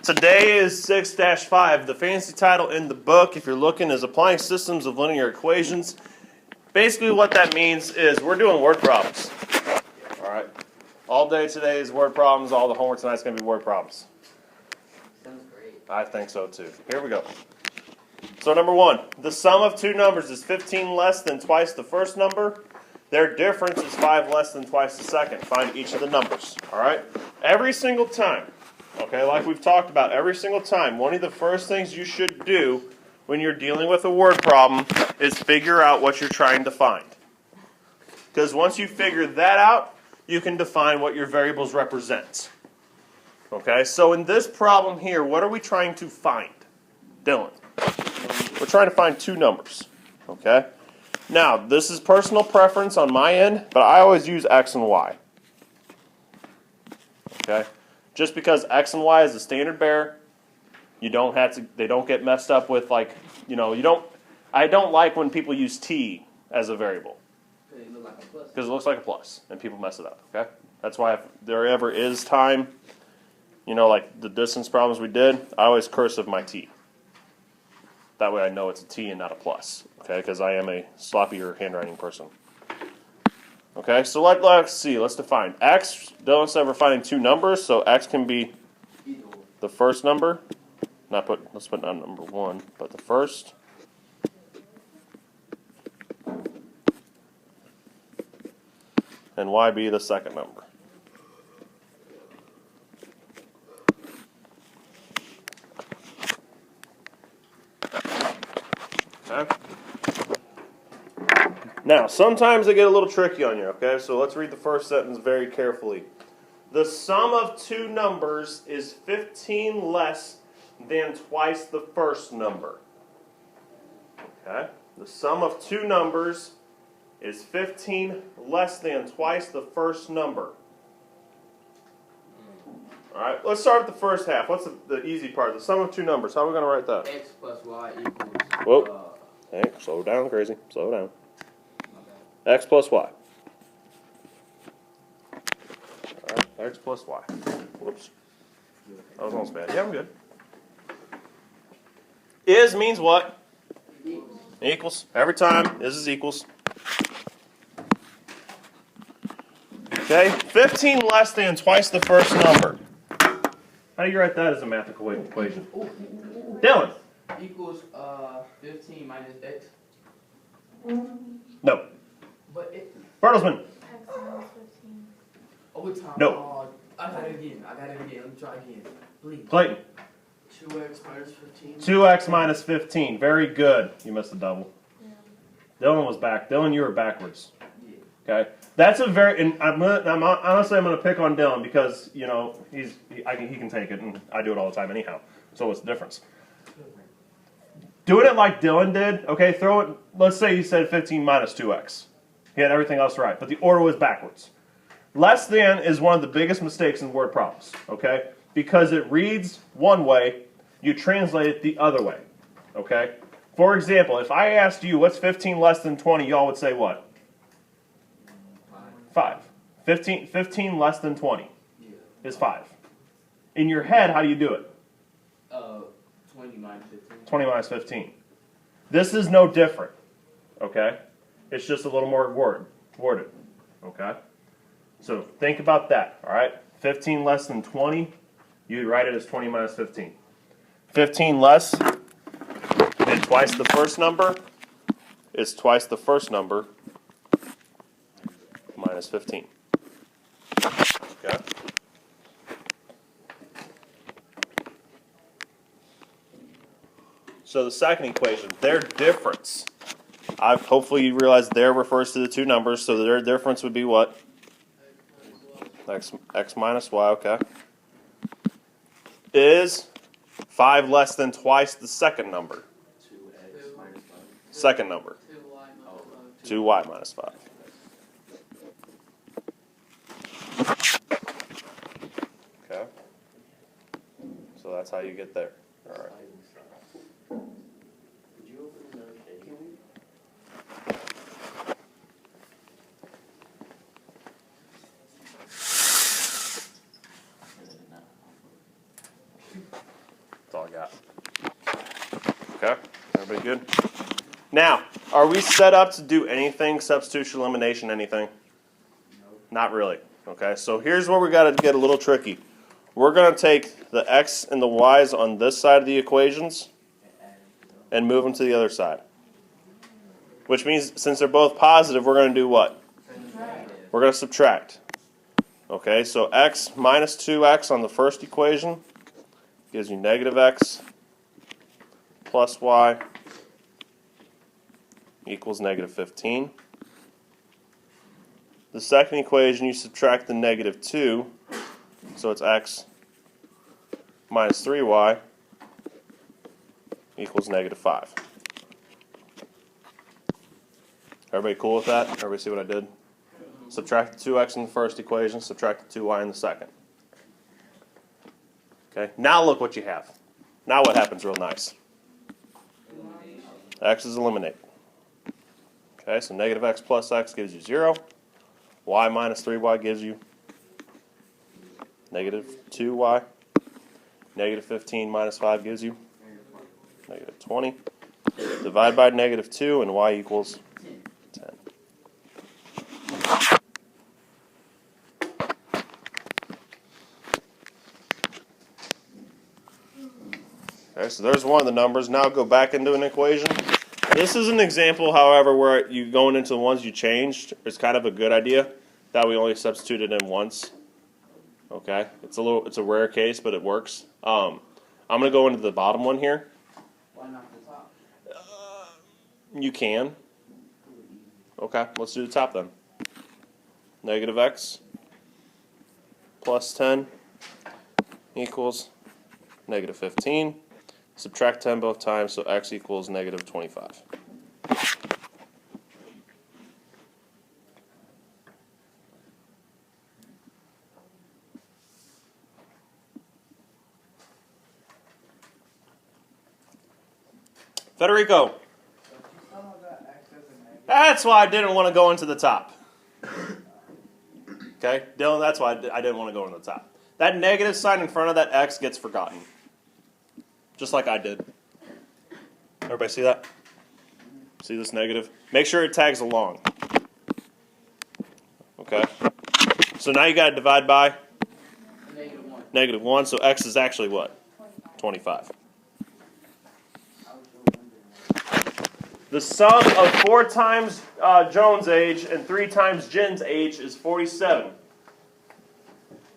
Today is 6-5. The fancy title in the book, if you're looking, is Applying Systems of Linear Equations. Basically what that means is we're doing word problems. All right. All day today is word problems. All the homework tonight is going to be word problems. Sounds great. I think so too. Here we go. So number one, the sum of two numbers is 15 less than twice the first number. Their difference is 5 less than twice the second. Find each of the numbers. All right? Every single time, okay, like we've talked about, every single time, one of the first things you should do when you're dealing with a word problem is figure out what you're trying to find. Because once you figure that out, you can define what your variables represent. Okay, so in this problem here, what are we trying to find? Dylan. We're trying to find two numbers. Okay? Now, this is personal preference on my end, but I always use x and y. Okay? Just because x and y is a standard bear, you don't have to. They don't get messed up with I don't like when people use t as a variable because it looks like a plus, and people mess it up. Okay? That's why if there ever is time, like the distance problems we did, I always cursive my t. That way I know it's a T and not a plus, okay? Because I am a sloppier handwriting person. Okay, so let's see. Let's define x. Dylan said we're finding two numbers, so x can be the first number. Let's put not number one, but the first. And y be the second number. Okay. Now, sometimes they get a little tricky on you, okay? So let's read the first sentence very carefully. The sum of two numbers is 15 less than twice the first number. Okay? The sum of two numbers is 15 less than twice the first number. All right, let's start with the first half. What's the easy part? The sum of two numbers. How are we going to write that? X plus y equals... Whoa. Hey, slow down, crazy. Slow down. X plus y. All right, x plus y. Whoops. That was almost bad. Yeah, I'm good. Is means what? Equals. Every time, is equals. Okay, 15 less than twice the first number. How do you write that as a math equation? Dylan. Equals 15 minus x. No. But it... Bertelsmann. X minus 15. Oh, time. No. Oh, I got it again. Let me try again. Please. Clayton. 2x minus 15. 2x minus 15. Very good. You missed a double. Yeah. Dylan was back. Dylan, you were backwards. Yeah. Okay. That's a very. And honestly, I'm going to pick on Dylan because he can take it, and I do it all the time anyhow. So what's the difference? Doing it like Dylan did. Okay, throw it. Let's say you said 15 minus 2x. He had everything else right, but the order was backwards. Less than is one of the biggest mistakes in word problems. Okay, because it reads one way, you translate it the other way. Okay. For example, if I asked you what's 15 less than 20, y'all would say what? 5. 15 less than 20 is 5. In your head, how do you do it? 20 minus 15. 20 minus 15. This is no different. Okay? It's just a little more worded. Okay? So think about that. All right? 15 less than 20, you'd write it as 20 minus 15. 15 less than twice the first number is twice the first number minus 15. Okay? So the second equation, their difference. Hopefully you realize there refers to the two numbers, so their difference would be what? X minus y, okay. Is 5 less than twice the second number. 2x minus 5. Second number. 2y minus 5. Okay. So that's how you get there. All right. Could you open the shaking? I got. Okay, everybody good? Now, are we set up to do anything, substitution, elimination, anything? Not really. Okay, so here's where we got to get a little tricky. We're going to take the x and the y's on this side of the equations and move them to the other side. Which means since they're both positive, we're going to do what? We're going to subtract. Okay, so x minus 2x on the first equation gives you negative x plus y equals negative 15. The second equation, you subtract the negative 2, so it's x minus 3y equals negative 5. Everybody cool with that? Everybody see what I did? Subtract the 2x in the first equation, subtract the 2y in the second. Okay, now look what you have. Now what happens real nice? X is eliminated. Okay, so negative x plus x gives you 0. Y minus 3y gives you negative 2y. Negative 15 minus 5 gives you negative 20. Divide by negative 2 and y equals 10. Okay, so there's one of the numbers. Now go back into an equation. This is an example, however, where you going into the ones you changed is kind of a good idea. That we only substituted in once. Okay, it's a rare case, but it works. I'm gonna go into the bottom one here. Why not the top? You can. Okay, let's do the top then. Negative x plus 10 equals negative 15. Subtract 10 both times, so x equals negative 25. Federico. That's why I didn't want to go into the top. Okay, Dylan, that's why I didn't want to go into the top. That negative sign in front of that x gets forgotten. Just like I did. Everybody see that? See this negative? Make sure it tags along. Okay. So now you got to divide by? Negative 1. Negative 1. So x is actually what? 25. The sum of 4 times Joan's age and 3 times Jen's age is 47.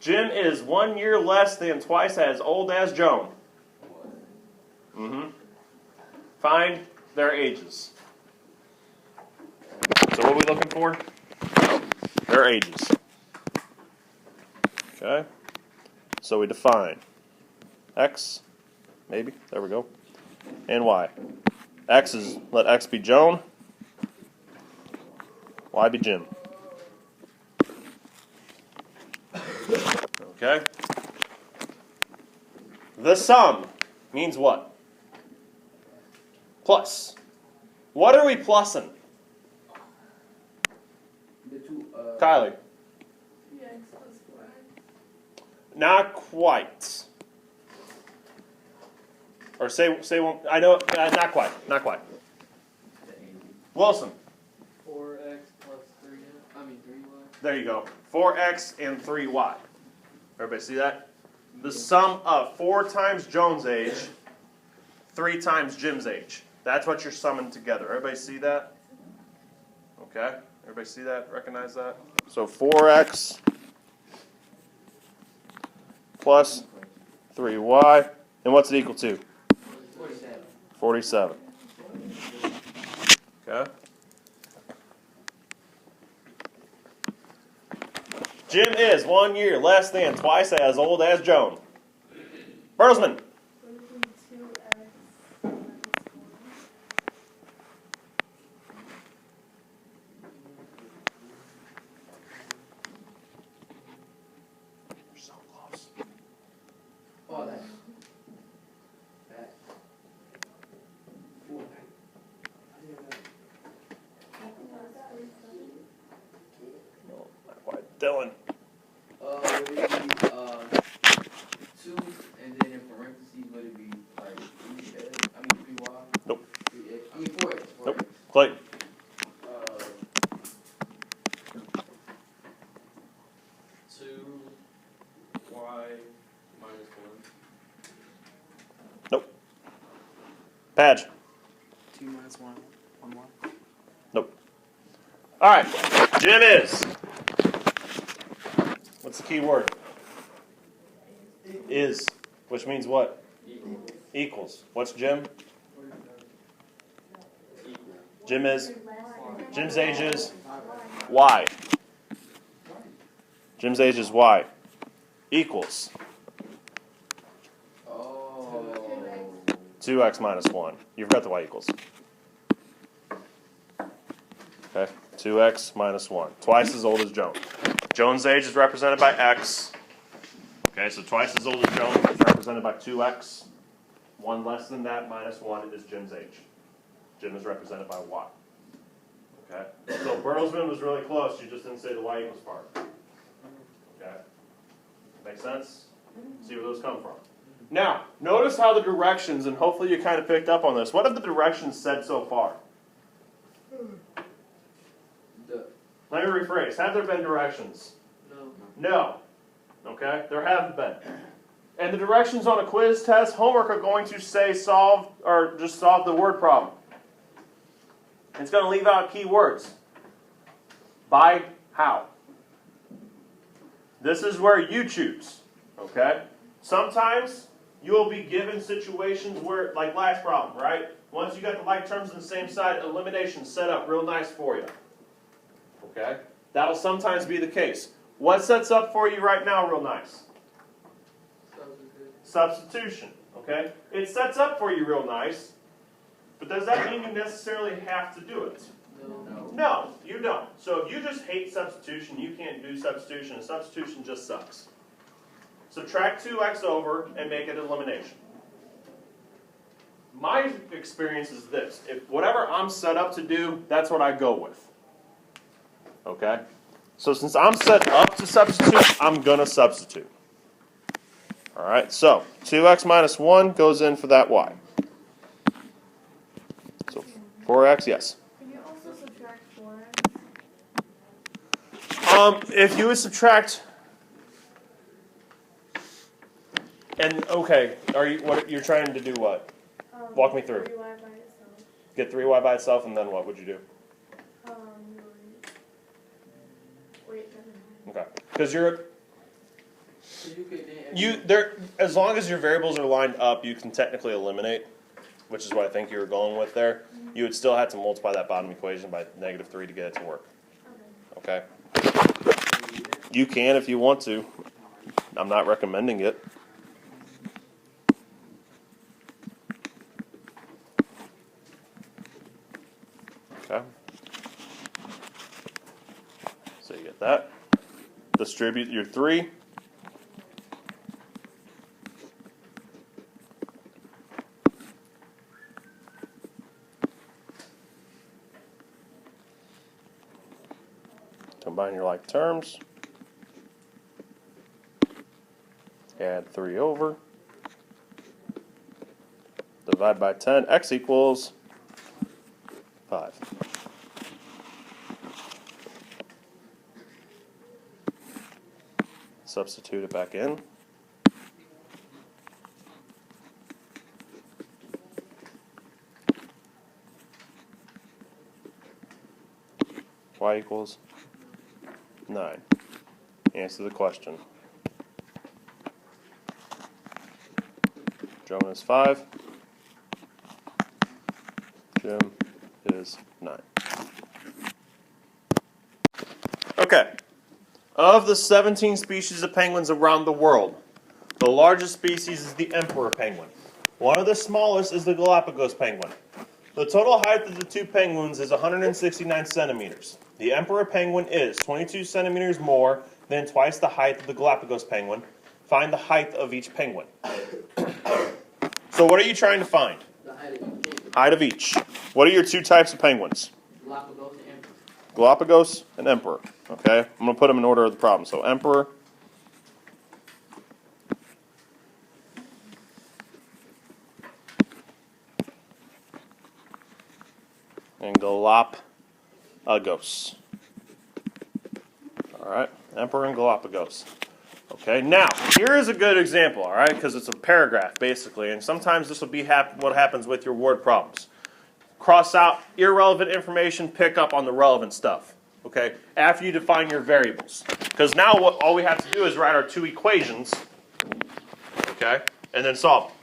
Jen is 1 year less than twice as old as Joan. Find their ages. So what are we looking for? Their ages. Okay. So we define x, maybe, there we go, and y. X is, let x be Joan, y be Jim. Okay. The sum means what? Plus. What are we plussing? The two, Kylie. 3x plus 4. Not quite. Or say one. I know. Not quite. Not quite. Wilson. 4x plus 3y. There you go. 4x and 3y. Everybody see that? The sum of 4 times Joan's age, 3 times Jim's age. That's what you're summing together. Everybody see that? Okay. Everybody see that? Recognize that? So 4x plus 3y. And what's it equal to? 47. 47. Okay. Jim is 1 year less than twice as old as Joan. Bertelsmann. What would be 2x minus 4? You're so close. Oh, that. 4. No, not quite. Dylan. Would it be 2, and then in parentheses, would it be like Clayton. 2y minus 1. Nope. Padge. 2 minus 1. 1 more. Nope. All right. Jim is. What's the key word? Is, which means what? Equals. What's Jim? Jim is. Jim's age is y. Jim's age is y. Equals Oh. 2x minus 1. You forgot the y equals. Okay. 2x minus 1. Twice as old as Joan. Joan's age is represented by x. Okay, so twice as old as Joan is represented by 2x. 1 less than that minus 1 is Jim's age. Jim is represented by y. Okay? So Bertelsmann was really close, you just didn't say the y equals part. Okay? Make sense? See where those come from. Now, notice how the directions, and hopefully you kind of picked up on this. What have the directions said so far? Let me rephrase. Have there been directions? No. Okay? There haven't been. And the directions on a quiz test, homework are going to say solve, or just solve the word problem. It's going to leave out key words. By how? This is where you choose. Okay? Sometimes you will be given situations where, like last problem, right? Once you got the like terms on the same side, elimination set up real nice for you. Okay? That'll sometimes be the case. What sets up for you right now real nice? Substitution. Okay? It sets up for you real nice, but does that mean you necessarily have to do it? No, you don't. So if you just hate substitution, you can't do substitution, and substitution just sucks. Subtract 2x over and make it elimination. My experience is this. If whatever I'm set up to do, that's what I go with. Okay? So since I'm set up to substitute, I'm going to substitute. Alright, so 2x minus 1 goes in for that y. So 4x, yes. Can you also subtract 4x? If you would subtract, and okay, you're trying to do what? Walk me through. 3y by itself. Get 3y by itself, and then what would you do? Wait, never mind. Okay, because as long as your variables are lined up, you can technically eliminate, which is what I think you were going with there. You would still have to multiply that bottom equation by -3 to get it to work. Okay? You can if you want to. I'm not recommending it. Okay? So you get that. Distribute your 3. Combine your like terms. Add 3 over. Divide by 10. X equals 5. Substitute it back in. Y equals 9. Answer the question. Joan is 5. Jim is 9. Okay. Of the 17 species of penguins around the world, the largest species is the emperor penguin. One of the smallest is the Galapagos penguin. The total height of the two penguins is 169 centimeters. The emperor penguin is 22 centimeters more than twice the height of the Galapagos penguin. Find the height of each penguin. So what are you trying to find? The height of each penguin. Height of each. What are your two types of penguins? Galapagos and emperor. Galapagos and emperor. Okay, I'm going to put them in order of the problem. So emperor, and Galapagos. All right, Emperor and Galapagos. Okay, now here is a good example. All right, because it's a paragraph basically, and sometimes this will be what happens with your word problems. Cross out irrelevant information, pick up on the relevant stuff. Okay, after you define your variables, because now all we have to do is write our two equations. Okay, and then solve them.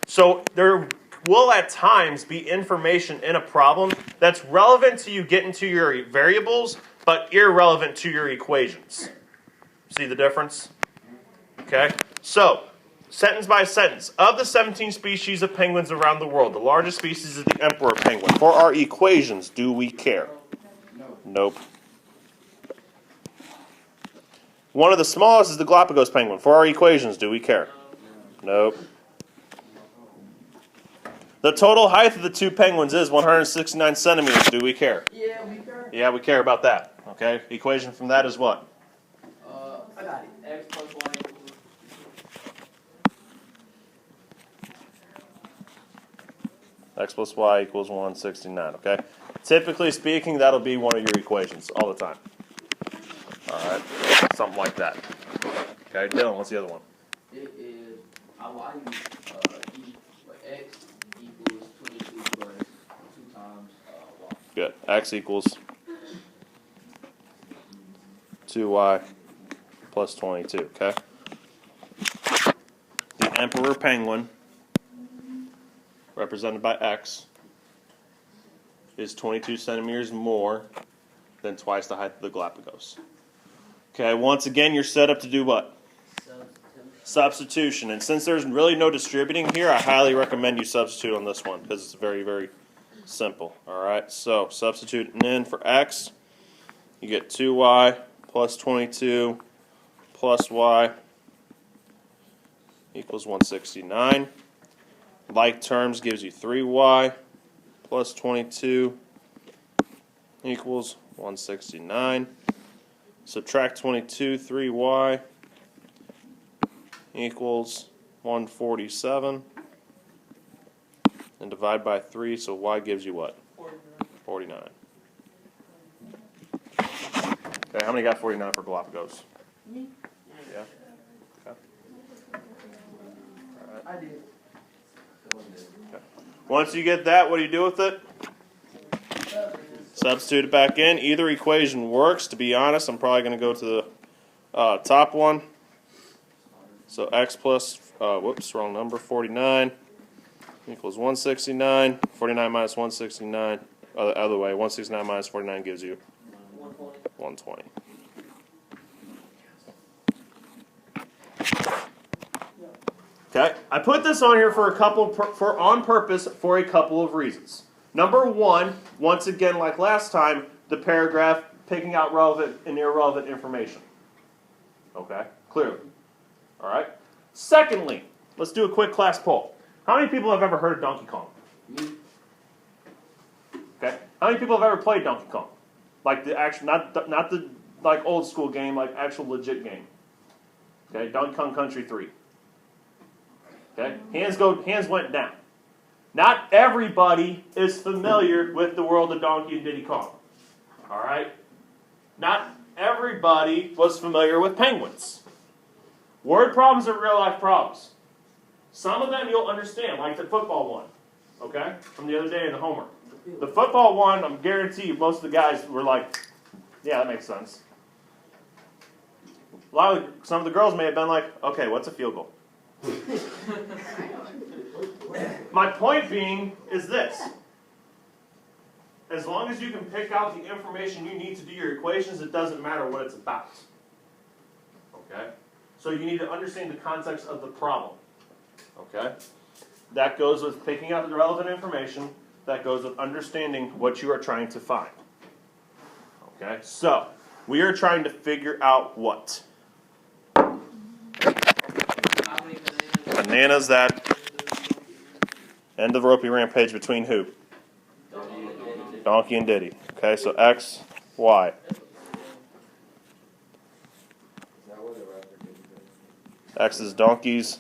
So there will at times be information in a problem that's relevant to you getting to your variables, but irrelevant to your equations. See the difference? Okay? So, sentence by sentence. Of the 17 species of penguins around the world, the largest species is the emperor penguin. For our equations, do we care? No. Nope. One of the smallest is the Galapagos penguin. For our equations, do we care? Nope. The total height of the two penguins is 169 centimeters. Do we care? Yeah, we care. Yeah, we care about that. Okay? Equation from that is what? I got it. X plus y equals X plus y equals 169, okay? Typically speaking, that'll be one of your equations all the time. All right? Something like that. Okay, Dylan, what's the other one? It is I use x equals 22 plus 2 times y. Good. X equals 2y plus 22, okay? The emperor penguin, represented by X, is 22 centimeters more than twice the height of the Galapagos. Okay, once again, you're set up to do what? Substitution. And since there's really no distributing here, I highly recommend you substitute on this one because it's very, very simple. All right, so substituting in for X, you get 2y plus 22 plus y equals 169. Like terms gives you 3y plus 22 equals 169. Subtract 22, 3y equals 147. And divide by 3, so y gives you what? 49. Okay, how many got 49 for Galapagos? Me? Yeah. Okay. All right. I did. Okay. Once you get that, what do you do with it? Substitute it back in. Either equation works. To be honest, I'm probably going to go to the top one. So x plus, wrong number, 49 equals 169. 49 minus 169, other way, 169 minus 49 gives you 120. Okay, I put this on here on purpose for a couple of reasons. Number one, once again, like last time, the paragraph picking out relevant and irrelevant information. Okay, clearly. All right. Secondly, let's do a quick class poll. How many people have ever heard of Donkey Kong? Me? Okay. How many people have ever played Donkey Kong? Like the actual, not the like old school game, like actual legit game. Okay, Donkey Kong Country 3. Okay, hands went down. Not everybody is familiar with the world of Donkey and Diddy Kong. All right? Not everybody was familiar with penguins. Word problems are real life problems. Some of them you'll understand, like the football one. Okay? From the other day in the homework. The football one, I'm guarantee you, most of the guys were like, yeah, that makes sense. Some of the girls may have been like, okay, what's a field goal? My point being is this. As long as you can pick out the information you need to do your equations, it doesn't matter what it's about. Okay? So you need to understand the context of the problem. Okay? That goes with picking out the relevant information. That goes with understanding what you are trying to find. Okay? So, we are trying to figure out what? Bananas that end of ropey rampage between who? Donkey and Diddy. Okay, so X, Y. X is donkeys.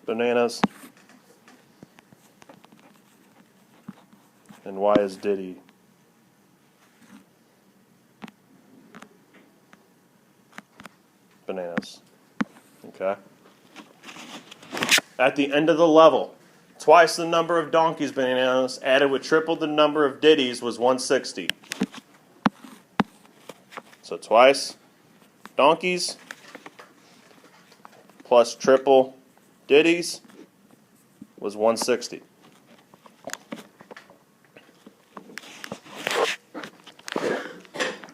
bananas. And Y is Diddy. Bananas. Okay. At the end of the level, twice the number of donkeys bananas added with triple the number of Diddies was 160. So twice donkeys plus triple Diddies was 160.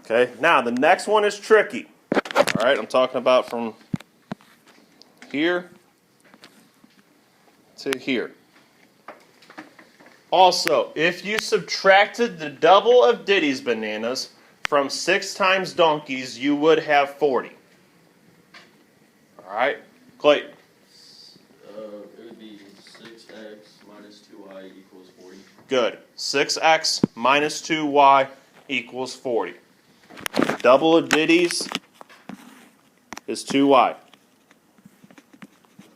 Okay, now the next one is tricky. All right, I'm talking about from here to here. Also, if you subtracted the double of Diddy's bananas from 6 times donkeys, you would have 40. All right, Clayton. It would be 6x minus 2y equals 40. Good. 6x minus 2y equals 40. Double of Diddy's is 2y.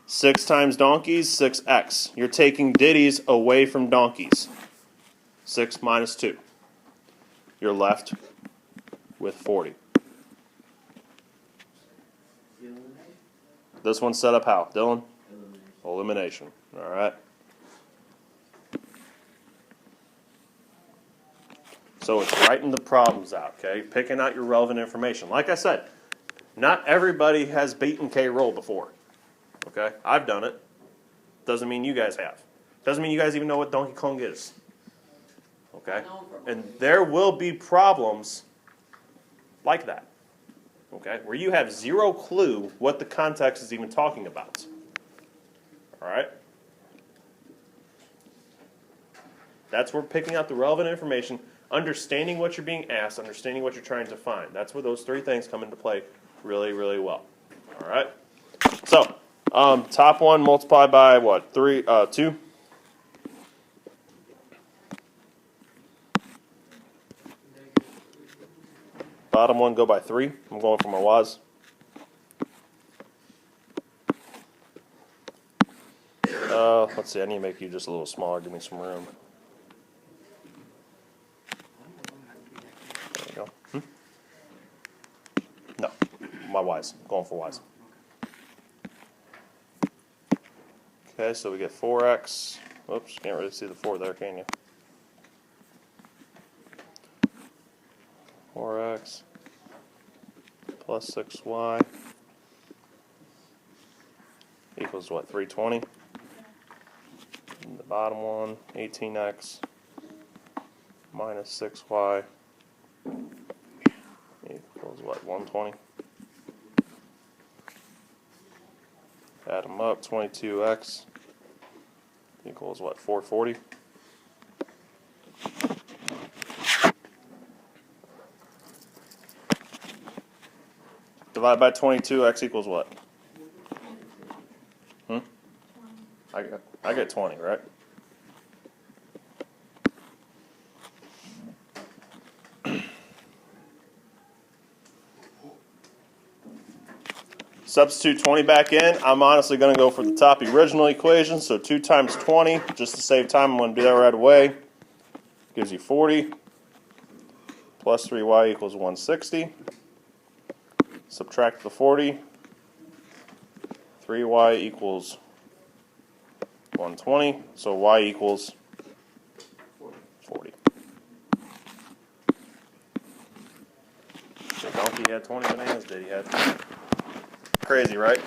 6 times donkeys, 6x. You're taking Diddy's away from donkeys. 6 minus 2. You're left with 40. This one's set up how? Dylan? Elimination. All right. So it's writing the problems out, okay? Picking out your relevant information. Like I said, not everybody has beaten K-roll before, okay? I've done it. Doesn't mean you guys have. Doesn't mean you guys even know what Donkey Kong is, okay? And there will be problems like that, okay? Where you have zero clue what the context is even talking about, all right? That's where picking out the relevant information, understanding what you're being asked, understanding what you're trying to find. That's where those 3 things come into play really, really well. All right? So, top one multiply by what? 2? Bottom one go by 3. I'm going for my was. Let's see, I need to make you just a little smaller. Give me some room. No, my Y's. Going for Y's. Okay, so we get 4x. Oops, can't really see the 4 there, can you? 4x plus 6y equals what, 320? And the bottom one, 18x minus 6y equals what, 120? Add them up, 22x equals what, 440? Divide by 22, x equals what? I get 20, right? Substitute 20 back in. I'm honestly going to go for the top original equation. So 2 times 20, just to save time, I'm going to do that right away. Gives you 40. Plus 3y equals 160. Subtract the 40. 3y equals 120. So y equals 40. The donkey had 20 bananas, did he? Had 20. Crazy, right?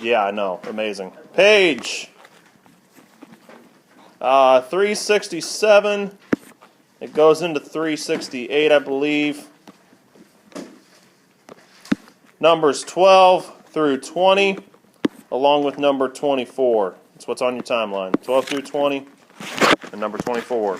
Yeah, I know. Amazing. Page 367. It goes into 368, I believe. Numbers 12 through 20, along with number 24. That's what's on your timeline. 12 through 20, and number 24.